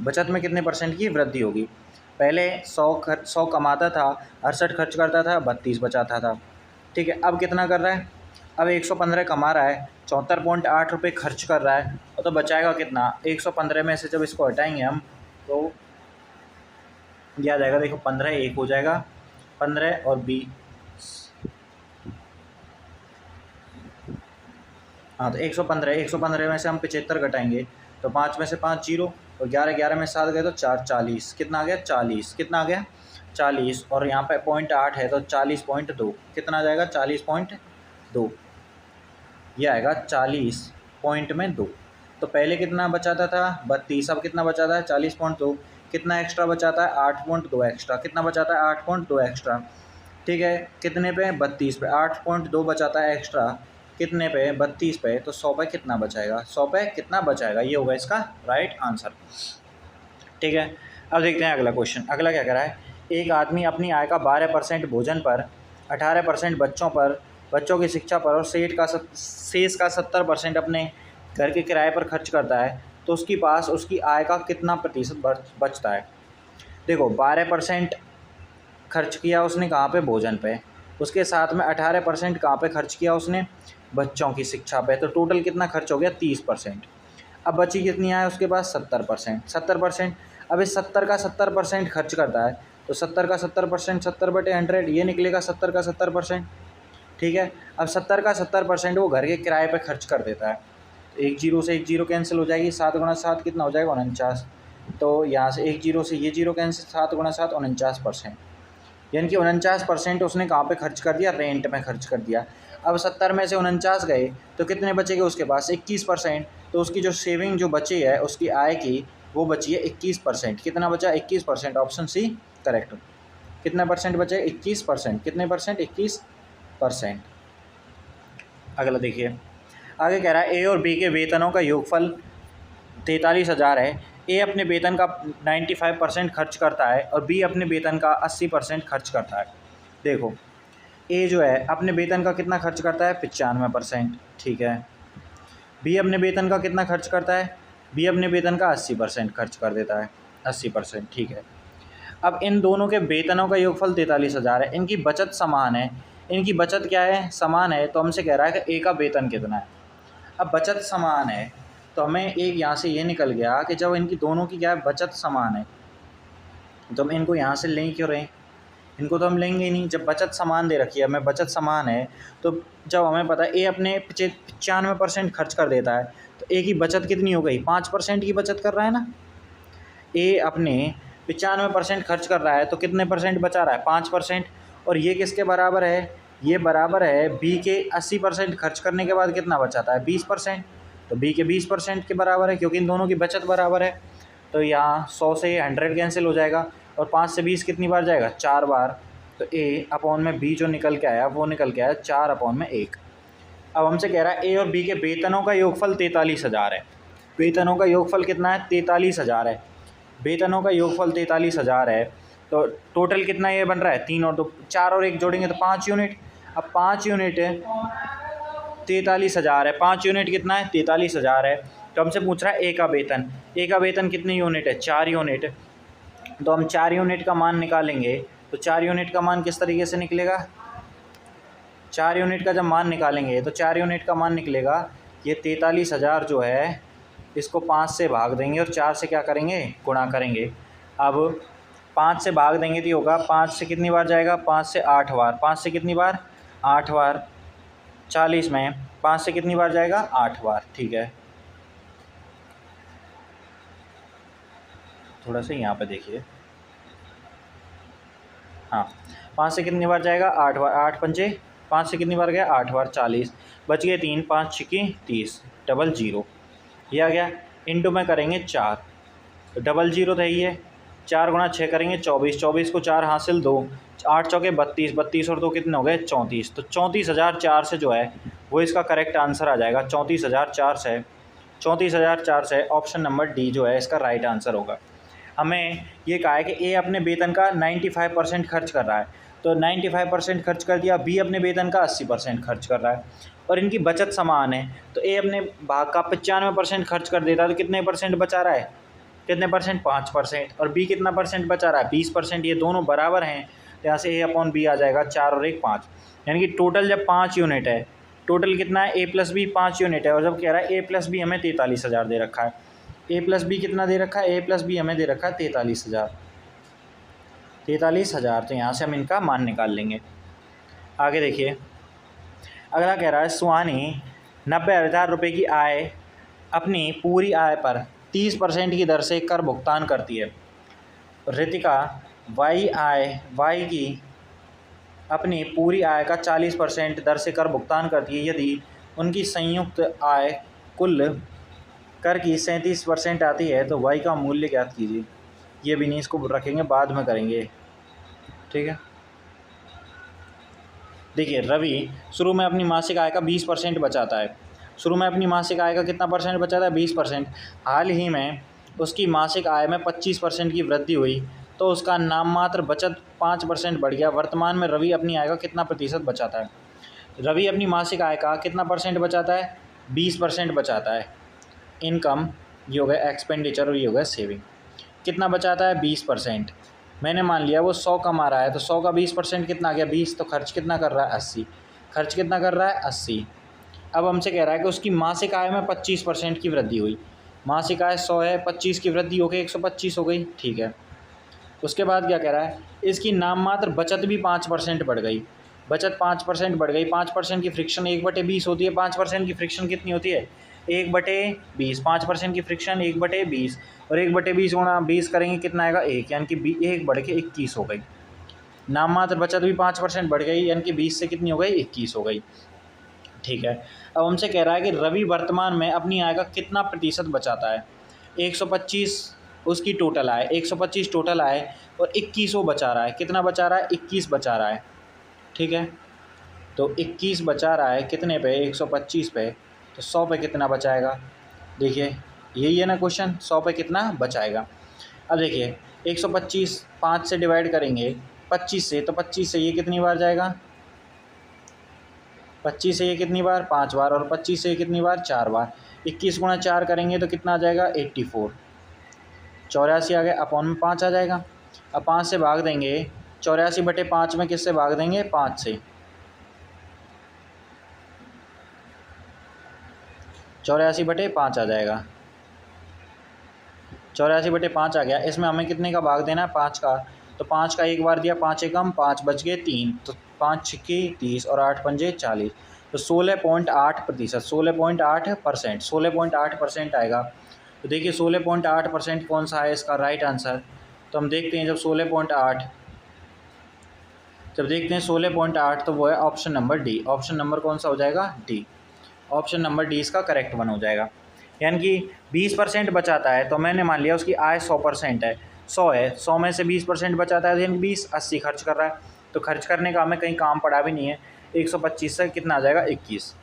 बचत में कितने परसेंट की वृद्धि होगी। पहले 100 कमाता था, 68 खर्च करता था, 32 बचाता था, ठीक है। अब कितना कर रहा है, अब 115 कमा रहा है, 74.8 रुपये खर्च कर रहा है, और तो बचाएगा कितना 115 में से जब इसको हटाएंगे हम तो यह आ जाएगा, देखो 15 1 हो जाएगा, 15 और 20, हाँ तो 115 में से हम 75 घटाएंगे तो 5 में से 5 जीरो, और 11 में 7 गए तो 4 40, कितना आ गया 40, कितना आ गया 40, और यहाँ पे 0.8 है तो 40.2, कितना आ जाएगा 40.2, यह आएगा 40.2। तो पहले कितना बचाता था 32, अब कितना बचाता है 40.2, कितना एक्स्ट्रा बचाता है 8.2 एक्स्ट्रा, कितना बचाता है 8.2 एक्स्ट्रा, ठीक है। कितने पे 32 पे 8.2 बचाता है एक्स्ट्रा, कितने पे 32 पे, तो 100 पे कितना बचाएगा, 100 पे कितना बचाएगा, ये होगा इसका राइट आंसर, ठीक है। अब देखते हैं अगला क्वेश्चन। अगला क्या कह रहा है, एक आदमी अपनी आय का 12% भोजन पर, 18% बच्चों की शिक्षा पर और शेष का 70% अपने घर के किराए पर खर्च करता है, तो उसके पास उसकी आय का कितना प्रतिशत बचता है। देखो 12% खर्च किया उसने कहाँ पे, भोजन पे, उसके साथ में 18% कहाँ पे खर्च किया उसने, बच्चों की शिक्षा पे, तो टोटल कितना खर्च हो गया 30%। अब बची कितनी आय उसके पास 70%, 70%। अब इस 70 का 70% खर्च करता है, तो 70 का 70%, 70/100, ये निकलेगा 70 का 70%, ठीक है। अब 70 का 70% वो घर के किराए पे खर्च कर देता है, तो 1 जीरो से 1 जीरो कैंसिल हो जाएगी, 7 गुणा 7 कितना हो जाएगा 49, तो यहाँ से 1 जीरो से ये जीरो कैंसिल, 7 गुणा 7 49%, यानी कि 49% उसने कहाँ पे खर्च कर दिया, रेंट में खर्च कर दिया। अब 70 में से 49 गए तो कितने बचेंगे उसके पास 21%, तो उसकी जो सेविंग जो बची है उसकी आय की वो बची है 21%, कितना बचा 21%, ऑप्शन सी करेक्ट। कितना परसेंट बचे 21%, कितने परसेंट 21%। अगला देखिए, आगे कह रहा है ए और बी के वेतनों का योगफल 43,000 है। ए अपने वेतन का 95% खर्च करता है और बी अपने वेतन का 80% खर्च करता है। देखो ए जो है अपने वेतन का कितना खर्च करता है 95%, ठीक है। बी अपने वेतन का कितना खर्च करता है, बी अपने वेतन का 80% खर्च कर देता है, 80%, ठीक है। अब इन दोनों के वेतनों का योगफल 43,000 है, इनकी बचत समान है, इनकी बचत क्या है समान है, तो हमसे कह रहा है कि ए का वेतन कितना है। अब बचत समान है तो हमें एक यहाँ से ये निकल गया कि जब इनकी दोनों की क्या है बचत समान है तो हम इनको यहाँ से लें क्यों रहे, इनको तो हम लेंगे ही नहीं। जब बचत समान दे रखी है हमें, बचत समान है, तो जब हमें पता है ए अपने 95% खर्च कर देता है तो ए की बचत कितनी हो गई 5% की बचत कर रहा है ना। ए अपने 95% खर्च कर रहा है तो कितने परसेंट बचा रहा है 5%, और ये किसके बराबर है, ये बराबर है बी के 80% खर्च करने के बाद कितना बचाता है 20%, तो बी के 20% के बराबर है क्योंकि इन दोनों की बचत बराबर है। तो यहाँ 100 से 100 कैंसिल हो जाएगा और 5 से 20 कितनी बार जाएगा 4 बार, तो ए अपॉन में बी जो निकल के आया वो निकल के आया 4/1। अब हमसे कह रहा है ए और बी के वेतनों का योगफल 43,000 है। वेतनों का योगफल कितना है 43,000 है। वेतनों का योगफल 43,000 है, तो टोटल कितना ये बन रहा है 3 और 2 4 और 1 जोड़ेंगे तो 5 यूनिट। अब 5 यूनिट 43,000 है, 5 यूनिट कितना है 43,000 है। तो हमसे पूछ रहा है ए का वेतन, ए का वेतन कितनी यूनिट है 4 यूनिट। तो हम 4 यूनिट का मान निकालेंगे, तो 4 यूनिट का मान किस तरीके से निकलेगा, 4 यूनिट का जब मान निकालेंगे तो 4 यूनिट का मान निकलेगा ये 43,000 जो है इसको 5 से भाग देंगे और 4 से क्या करेंगे गुणा करेंगे। अब 5 से भाग देंगे तो होगा 5 से कितनी बार जाएगा 5 से 8 बार, 5 से कितनी बार 8 बार, 40 में 5 से कितनी बार जाएगा 8 बार। ठीक है, थोड़ा सा यहाँ पे देखिए, हाँ 5 से कितनी बार जाएगा 8 बार, 8 पंजे 5 से कितनी बार गया 8 बार, 40 बच गए 3, 5 छिकी 30, डबल जीरो ये आ गया। इंटू में करेंगे 4, तो डबल जीरो था ये, 4 गुणा 6 करेंगे 24, 24 को 4 हासिल 2, 8 चौके 32, 32 और 2 कितने हो गए 34। तो 34,004 से जो है वो इसका करेक्ट आंसर आ जाएगा 34,004 से, 34,004 से ऑप्शन नंबर डी जो है इसका राइट आंसर होगा। हमें ये कहा है कि ए अपने वेतन का 95% खर्च कर रहा है, तो 95% खर्च कर दिया, बी अपने वेतन का 80% खर्च कर रहा है और इनकी बचत समान है। तो ए अपने भाग का 95% खर्च कर देता है तो कितने परसेंट बचा रहा है, कितने परसेंट 5%, और बी कितना परसेंट बचा रहा है 20%। ये दोनों बराबर हैं, तो यहाँ से ए अपॉन बी आ जाएगा 4 और 1 5, यानी कि टोटल जब 5 यूनिट है, टोटल कितना है ए प्लस बी 5 यूनिट है, और जब कह रहा है ए प्लस बी हमें 43,000 दे रखा है, ए प्लस बी कितना दे रखा है, ए प्लस बी हमें दे रखा है 43,000, 43,000। तो यहाँ से हम इनका मान निकाल लेंगे। आगे देखिए, अगला कह रहा है सुहानी 90,000 रुपये की आय अपनी पूरी आय पर 30% की दर से कर भुगतान करती है। रितिका वाई की अपनी पूरी आय का 40% दर से कर भुगतान करती है। यदि उनकी संयुक्त आय कुल कर की 37% आती है तो वाई का मूल्य ज्ञात कीजिए। ये भी नहीं, इसको रखेंगे बाद में करेंगे, ठीक है। देखिए रवि शुरू में अपनी मासिक आय का 20% बचाता है, शुरू में अपनी मासिक आय का कितना परसेंट बचाता है 20%। हाल ही में उसकी मासिक आय में 25% की वृद्धि हुई तो उसका नाममात्र बचत 5% बढ़ गया। वर्तमान में रवि अपनी आय का कितना प्रतिशत बचाता है, रवि अपनी मासिक आय का कितना परसेंट बचाता है 20% बचाता है। इनकम ये हो गया एक्सपेंडिचर और ये हो गया सेविंग, कितना बचाता है 20%। मैंने मान लिया वो 100 कमा रहा है तो 100 का 20% कितना आ गया 20, तो खर्च कितना कर रहा है 80, खर्च कितना कर रहा है 80। अब हमसे कह रहा है कि उसकी मासिक आय में 25% की वृद्धि हुई, मासिक आय 100 है 25 की वृद्धि हो गई 125 हो गई, ठीक है। उसके बाद क्या कह रहा है, इसकी नाममात्र बचत भी 5% बढ़ गई, बचत 5% बढ़ गई। 5% की फ्रिक्शन 1/20 होती है, 5% की फ्रिक्शन कितनी होती है 1/20, 5% की फ्रिक्शन 1/20 और 1/20 गुणा 20 करेंगे कितना आएगा 1, यानी कि 1 बढ़ के 21 हो गई। नाममात्र बचत भी 5% बढ़ गई, यानी कि 20 से कितनी हो गई 21 हो गई, ठीक है। अब हमसे कह रहा है कि रवि वर्तमान में अपनी आय का कितना प्रतिशत बचाता है। 125 उसकी टोटल आय, 125 टोटल आय और 21 वो बचा रहा है, कितना बचा रहा है 21 बचा रहा है, ठीक है। तो 21 बचा रहा है कितने पे 125 पे, तो 100 पे कितना बचाएगा, देखिए यही है ना क्वेश्चन, 100 पे कितना बचाएगा। अब देखिए 125 5 से डिवाइड करेंगे 25 से, तो 25 से ये कितनी बार जाएगा 25 से ये कितनी बार 5 बार और 25 से ये कितनी बार 4 बार। 21 गुणा 4 करेंगे तो कितना आ जाएगा 84, 84 आ गया, अपॉन में 5 आ जाएगा। अब 5 से भाग देंगे, 84/5 में किससे भाग देंगे 5 से, 84/5 आ जाएगा, 84/5 आ गया। इसमें हमें कितने का भाग देना है 5 का, तो 5 का एक बार दिया 5 एकम 5 बच गए 3, तो 5 छिक्की 30 और 8 पंजे 40, तो 16.8%, 16.8%, 16.8% आएगा। तो देखिए 16.8% कौन सा है इसका राइट आंसर, तो हम देखते हैं जब 16.8, जब देखते हैं 16.8 तो वो है option number D. Option number कौन सा हो जाएगा? डी। ऑप्शन नंबर डी इसका करेक्ट वन हो जाएगा। यानी कि 20% बचाता है तो मैंने मान लिया उसकी आय 100% है, 100 है, 100 में से 20% बचाता है यानी 20, 80 खर्च कर रहा है। तो खर्च करने का हमें कहीं काम पड़ा भी नहीं है। 125 से कितना आ जाएगा? 21।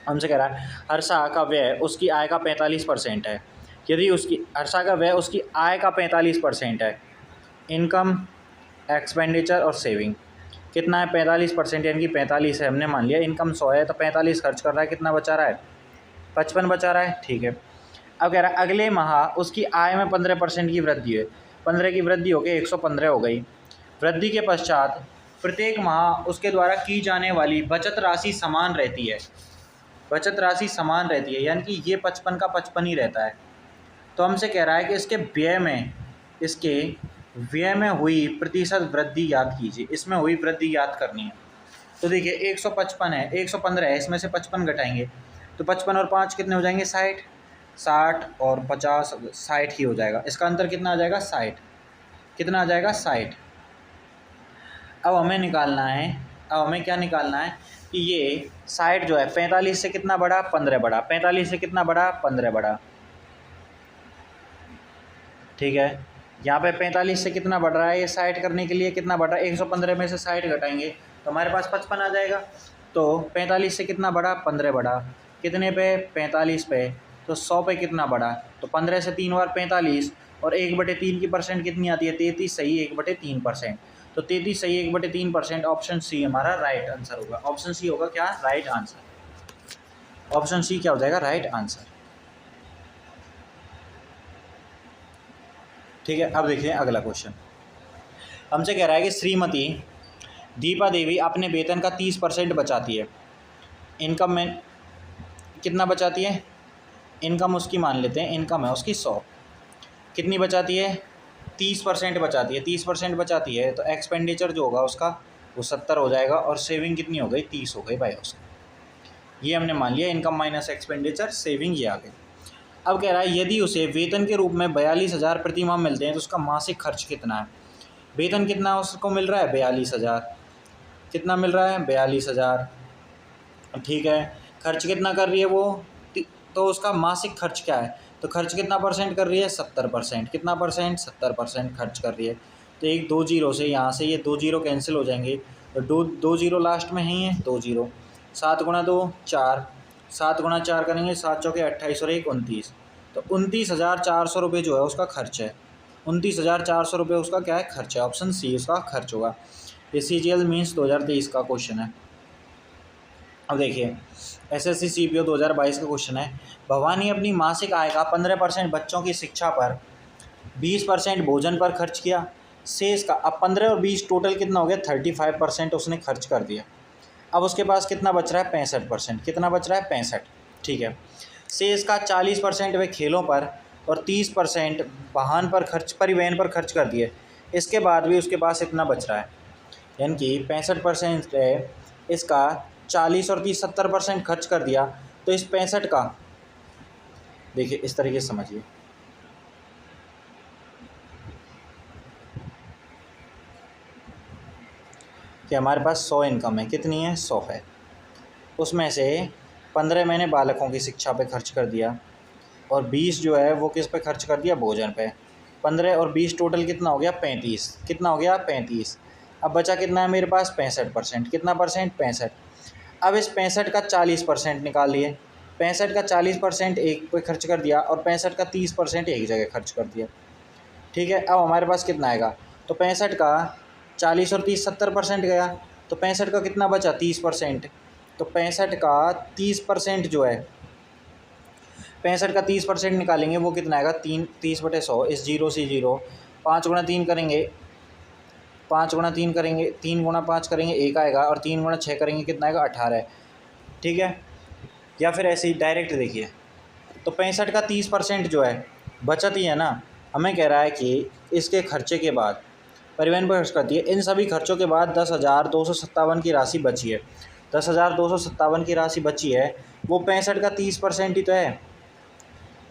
हमसे कह रहा है हर्षा का व्यय उसकी आय का 45% है। यदि उसकी हर्षा का व्यय उसकी आय का 45% है, इनकम, एक्सपेंडिचर और सेविंग कितना है? 45% यानी कि 45 है, हमने मान लिया। इनकम 100 है तो 45 खर्च कर रहा है, कितना बचा रहा है? 55 बचा रहा है। ठीक है, अब कह रहा है अगले माह उसकी आय में 15% की वृद्धि है। 15 की वृद्धि हो गई, 115 हो गई। वृद्धि के पश्चात प्रत्येक माह उसके द्वारा की जाने वाली बचत राशि समान रहती है। बचत राशि समान रहती है यानी कि ये 55 का 55 ही रहता है। तो हमसे कह रहा है कि इसके व्यय में हुई प्रतिशत वृद्धि याद कीजिए। इसमें हुई वृद्धि याद करनी है। तो देखिए 155 है, 115 है, इसमें से 55 घटाएंगे तो 55 और 5 कितने हो जाएंगे? 60। 60 और 50, 60 ही हो जाएगा। इसका अंतर कितना आ जाएगा? 60। कितना आ जाएगा? 60। अब हमें निकालना है, अब हमें क्या निकालना है कि ये 60 जो है 45 से कितना बड़ा? 15 बड़ा। 45 से कितना बड़ा? 15 बड़ा। ठीक है, यहाँ पे 45 से कितना बढ़ रहा है? ये 60 करने के लिए कितना बढ़ रहा है? 115 में से 60 घटाएंगे तो हमारे पास 55 आ जाएगा। तो 45 से कितना बढ़ा? 15 बढ़ा। कितने पे? 45 पे। तो 100 पे कितना बढ़ा? तो 15 से 3 बार 45 और 1/3 की परसेंट कितनी आती है? 33 सही 1/3%। तो 33 सही 1/3%। ऑप्शन सी हमारा राइट आंसर होगा। ऑप्शन सी होगा क्या? Right answer. ऑप्शन सी क्या हो जाएगा? Right answer. ठीक है, अब देखिए अगला क्वेश्चन। हमसे कह रहा है कि श्रीमती दीपा देवी अपने वेतन का 30% बचाती है। इनकम में कितना बचाती है? इनकम उसकी मान लेते हैं, इनकम है उसकी 100। कितनी बचाती है? 30% बचाती है। 30% बचाती है तो एक्सपेंडिचर जो होगा उसका वो 70 हो जाएगा और सेविंग कितनी हो गई? 30 हो गई भाई उसकी। ये हमने मान लिया, इनकम माइनस एक्सपेंडिचर, सेविंग ये आ गई। अब कह रहा है यदि उसे वेतन के रूप में 42,000 प्रति माह मिलते हैं तो उसका मासिक खर्च कितना है? वेतन कितना उसको मिल रहा है? 42,000। कितना मिल रहा है? 42,000। ठीक है, खर्च कितना कर रही है वो? तो उसका मासिक खर्च क्या है? तो खर्च कितना परसेंट कर रही है? 70%। कितना परसेंट? 70% खर्च कर रही है। तो एक 2 जीरो से यहाँ से ये 2 जीरो कैंसिल हो जाएंगे तो 2 जीरो लास्ट में ही है, 2 जीरो। 7 गुणा 2 4, 7 गुणा 4 करेंगे 7 चौके 28 और 1 29। तो 29,400 रुपये जो है उसका खर्च है। 29,400 रुपये उसका क्या है? खर्च है। ऑप्शन सी उसका खर्च होगा। ये CGL मीन्स 2023 का क्वेश्चन है। अब देखिए SSC CPO 2022 का क्वेश्चन है। भवानी अपनी मासिक आय का 15% बच्चों की शिक्षा पर, 20% भोजन पर खर्च किया। शेष का अब 15 और 20 टोटल कितना हो गया? 35% उसने खर्च कर दिया। अब उसके पास कितना बच रहा है? 65%। कितना बच रहा है? 65। ठीक है, शेष का 40% वे खेलों पर और 30% वाहन पर खर्च, परिवहन पर खर्च कर दिए। इसके बाद भी उसके पास इतना बच रहा है, यानी कि 65% है इसका, 40 और 30 70% खर्च कर दिया। तो इस 65 का देखिए इस तरीके से समझिए कि हमारे पास 100 इनकम है। कितनी है? 100 है। उसमें से 15 मैंने बालकों की शिक्षा पे खर्च कर दिया और 20 जो है वो किस पे खर्च कर दिया? भोजन पे। 15 और 20 टोटल कितना हो गया? 35। कितना हो गया? 35। अब बचा कितना है मेरे पास? 65%। कितना परसेंट? 65। अब इस 65 का 40% निकाल लिए। 65 का 40% एक पे खर्च कर दिया और 65 का 30% एक जगह खर्च कर दिया। ठीक है, अब हमारे पास कितना आएगा? तो 65 का 40 और 30 70% गया तो 65 का कितना बचा? 30%। तो 65 का 30% जो है, 65 का 30% निकालेंगे वो कितना आएगा? 30/100। इस जीरो से जीरो, 5 गुणा 3 करेंगे, 5 गुणा 3 करेंगे, 3 गुणा 5 करेंगे 1 आएगा और 3 गुणा 6 करेंगे कितना आएगा? 18। ठीक है, या फिर ऐसे ही डायरेक्ट देखिए तो 65 का 30% जो है बचत ही है ना। हमें कह रहा है कि इसके खर्चे के बाद परिवहन पर खर्च करती है। इन सभी खर्चों के बाद 10,257 की राशि बची है। 10,257 की राशि बची है, वो 65 का 30% ही तो है।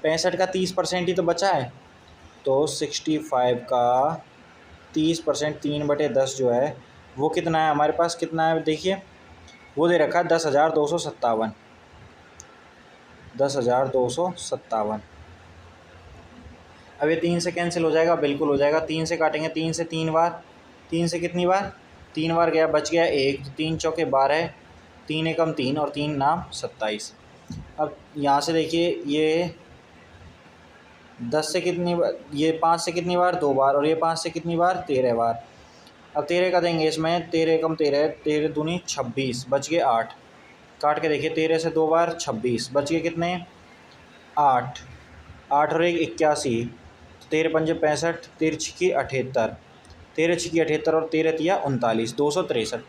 65 का 30% ही तो बचा है। तो 65 का 30%, 3/10 जो है वो कितना है हमारे पास, कितना है देखिए, वो दे रखा है 10,257, 10,257। अब ये 3 से कैंसिल हो जाएगा, बिल्कुल हो जाएगा, 3 से काटेंगे, 3 से 3 बार, 3 से कितनी बार, 3 बार गया, बच गया 1, 3 चौके 12, 3 एकम 3 और 3 नाम 27। अब यहाँ से देखिए ये 10 से कितनी बार, ये 5 से कितनी बार, 2 बार, और ये 5 से कितनी बार, 13 बार। अब 13 का देंगे इसमें, 13 एकम 13, 13 दूनी 26, बच गए 8। काट के देखिए, 13 से 2 बार 26, बच गए कितने, 8, 8 और 1 81, 13 पंजे 65, 13 छिकी 78, 13 छिकी 78 और 13 तिया 39, 263।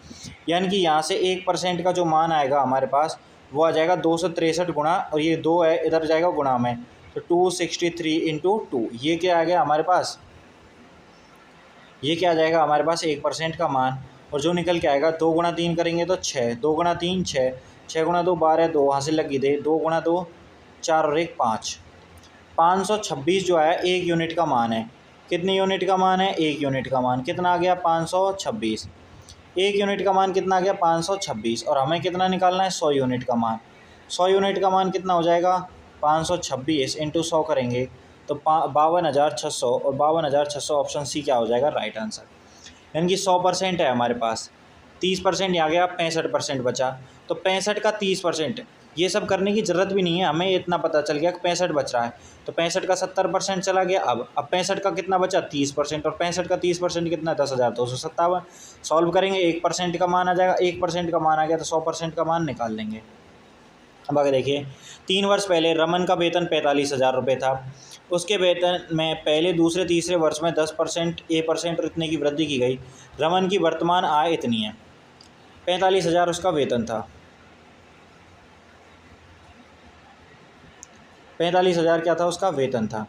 यानी कि यहाँ से 1% का जो मान आएगा हमारे पास वो आ जाएगा 263 गुणा, और ये 2 है इधर जाएगा गुणा में, तो 263 इंटू 2, ये क्या आ गया हमारे पास, ये क्या आ जाएगा हमारे पास 1% का मान। और जो निकल के आएगा 2 गुणा 3 करेंगे तो 6, 2 गुणा 3 6, 6 गुणा 2 12, 2 हासिल लगी दे, 2 गुणा 2 4 और 1 5, 526 जो है 1 यूनिट का मान है। कितनी यूनिट का मान है, 1 यूनिट का मान, कितना आ गया 526, 1 यूनिट का मान कितना आ गया 526, और हमें कितना निकालना है 100 यूनिट का मान। 100 यूनिट का मान कितना हो जाएगा, 526 इंटू 100 करेंगे तो 52,600, और 52,600 ऑप्शन सी क्या हो जाएगा, राइट आंसर। यानी कि 100% है हमारे पास, 30% यहाँ गया, 65% बचा, तो 65 का 30%, ये सब करने की ज़रूरत भी नहीं है, हमें इतना पता चल गया कि 65 बच रहा है, तो 65 का 70% चला गया। अब 65 का कितना बचा, 30%, और 65 का 30% कितना, 10,257। सॉल्व करेंगे, 1% का मान आ जाएगा, 1% का मान आ गया तो 100% का मान निकाल लेंगे। अब आगे देखिए, 3 वर्ष पहले रमन का वेतन 45,000 रुपये था। उसके वेतन में पहले दूसरे तीसरे वर्ष में 10% A% और इतने की वृद्धि की गई। रमन की वर्तमान आय इतनी है, 45,000 उसका वेतन था, 45,000 क्या था उसका वेतन था,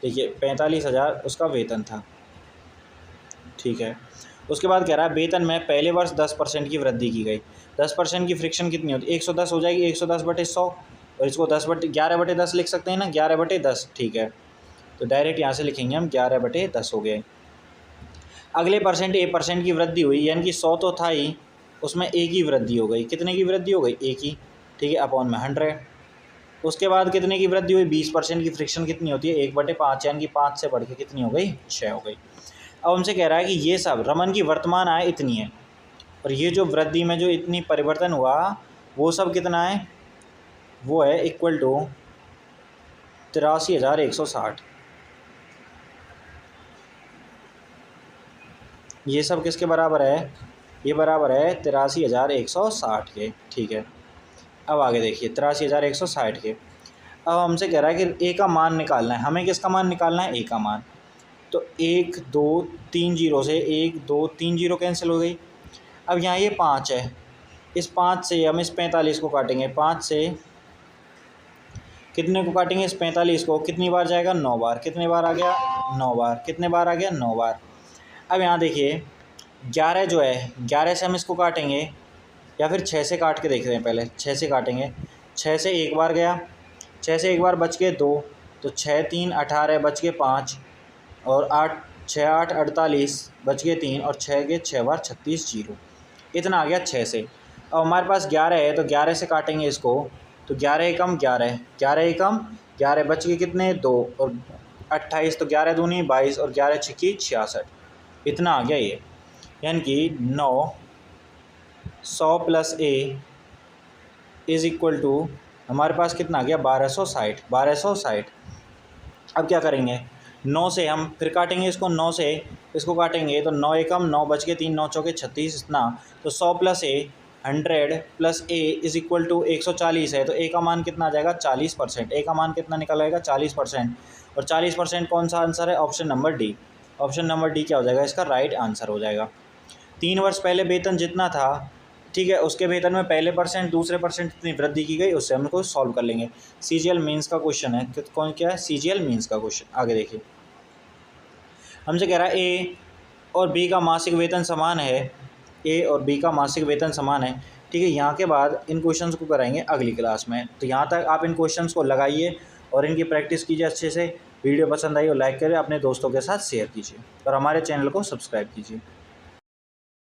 देखिए 45,000 उसका वेतन था, ठीक है। उसके बाद कह रहा है वेतन में पहले वर्ष 10% की वृद्धि की गई। 10% की फ्रिक्शन कितनी होती है, 110 हो जाएगी, 110/100, और इसको 11/10 लिख सकते हैं ना, 11/10, ठीक है। तो डायरेक्ट यहाँ से लिखेंगे हम, 11/10 हो गए। अगले परसेंट A% की वृद्धि हुई, यानी कि 100 तो था ही, उसमें A की वृद्धि हो गई, कितने की वृद्धि हो गई, A की, ठीक है, अपॉन में 100। उसके बाद कितने की वृद्धि हुई, 20% की फ्रिक्शन कितनी होती है, 1/5, यानी कि 5 से बढ़ के कितनी हो गई, 6 हो गई। अब हमसे कह रहा है कि ये सब रमन की वर्तमान आय इतनी है, और ये जो वृद्धि में जो इतनी परिवर्तन हुआ वो सब कितना है, वो है इक्वल टू 83,160। ये सब किसके बराबर है, ये बराबर है 83,160 के, ठीक है। अब आगे देखिए 83,160 के। अब हमसे कह रहा है कि A का मान निकालना है, हमें किसका मान निकालना है, A का मान। तो 1 2 3 जीरो से 1 2 3 जीरो कैंसिल हो गई। अब यहाँ ये 5 है, इस 5 से हम इस 45 को काटेंगे, 5 से कितने को काटेंगे, इस 45 को, कितनी बार जाएगा, 9 बार, कितने बार आ गया, 9 बार, कितने बार आ गया, 9 बार। अब यहाँ देखिए 11 जो है, 11 से हम इसको काटेंगे, या फिर 6 से काट के देखते हैं, पहले 6 से काटेंगे, 6 से 1 बार गया, 6 से 1 बार बच गए 2, तो 6 3 18 बच गए 5, और 8 6 8 48 बच गए 3, और 6 के 6 बार 36 जीरो, इतना आ गया 6 से। अब हमारे पास 11 है, तो 11 से काटेंगे इसको, तो 11 एकम 11, 11 एकम 11 बच गए कितने, 2, और 28, तो 11 दूनी 22, और 11 छिकी 66, इतना आ गया ये। यानी कि 9 100 plus A is equal to हमारे पास कितना आ गया, 1260, 1260। अब क्या करेंगे, 9 से हम फिर काटेंगे इसको, 9 से इसको काटेंगे, तो 9 एकम 9 बच के 3, 9 चौके 36, इतना, तो 100 plus A 100 plus A is equal to 140 है, तो A का मान कितना आ जाएगा, 40%। A का मान कितना निकल आएगा, 40%, और 40% कौन सा आंसर है, option number D. Option number D क्या हो जाएगा, इसका राइट आंसर हो जाएगा। 3 वर्ष पहले वेतन जितना था, ठीक है, उसके वेतन में पहले परसेंट दूसरे परसेंट इतनी वृद्धि की गई, उससे हम इसको सॉल्व कर लेंगे। CGL मीन्स का क्वेश्चन है, कौन क्या है, CGL मीन्स का क्वेश्चन। आगे देखिए, हमसे कह रहा है A और B का मासिक वेतन समान है, A और B का मासिक वेतन समान है, ठीक है। यहाँ के बाद इन क्वेश्चंस को कराएंगे अगली क्लास में, तो यहाँ तक आप इन क्वेश्चंस को लगाइए और इनकी प्रैक्टिस कीजिए अच्छे से। वीडियो पसंद आई हो लाइक करें, अपने दोस्तों के साथ शेयर कीजिए, और हमारे चैनल को सब्सक्राइब कीजिए।